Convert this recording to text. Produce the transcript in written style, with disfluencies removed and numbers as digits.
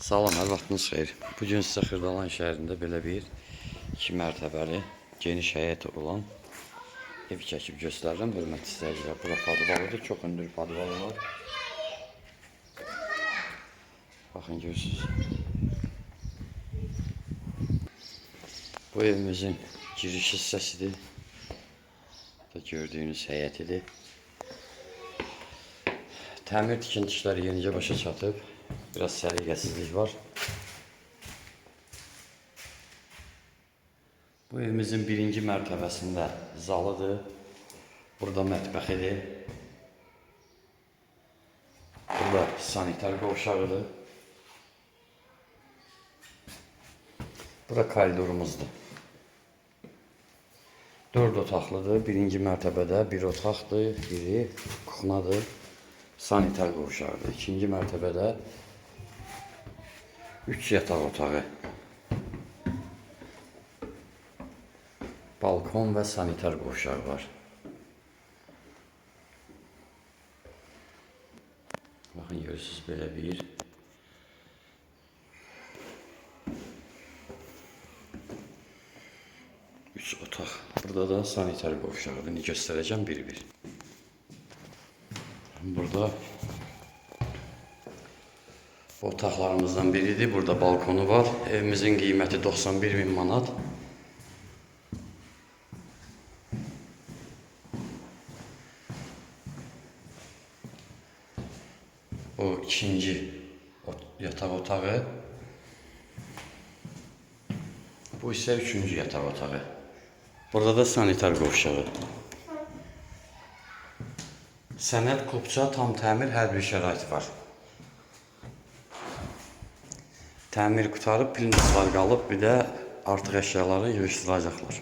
Salam, hər vaxtınız xeyir. Bugün sizə Xırdalan şəhərində belə bir 2 mərtəbəli, geniş həyəti olan ev çəkib göstərirəm. Hörmətli izləyicilər, bura padvalıdır, çox hündür padvalı var. Baxın, görürsünüz. Bu evimizin giriş hissəsidir. Gördüyünüz həyətidir. Təmir tikinti işləri yenicə başa çatıb. Biraz səliqəsizlik var. Bu evimizin birinci mərtəbəsində zalıdır. Burada mətbəxidir. Burada sanitar qovşağıdır. Bura koridorumuzdur. 4 otaqlıdır. Birinci mərtəbədə bir otaqdır, biri kuxnadır, sanitar qovşağıdır. İkinci mərtəbədə 3 yataq otağı, balkon və sanitar qovşağı var. Baxın, görürsünüz belə bir. Üç otaq. Burada da sanitar qovşağıdır. Göstərəcəm bir-bir. Burada otaqlarımızdan biridir. Burada balkonu var. Evimizin qiyməti 91.000 manat. O ikinci yataq otağı. Bu isə üçüncü yataq otağı. Burada da sanitar qovşağı. Sənəd, kopça, tam təmir, hər bir şərait var. Təmir qutarıb, plintuslar qalıb, bir də artıq əşyaları yığışdıracaqlar.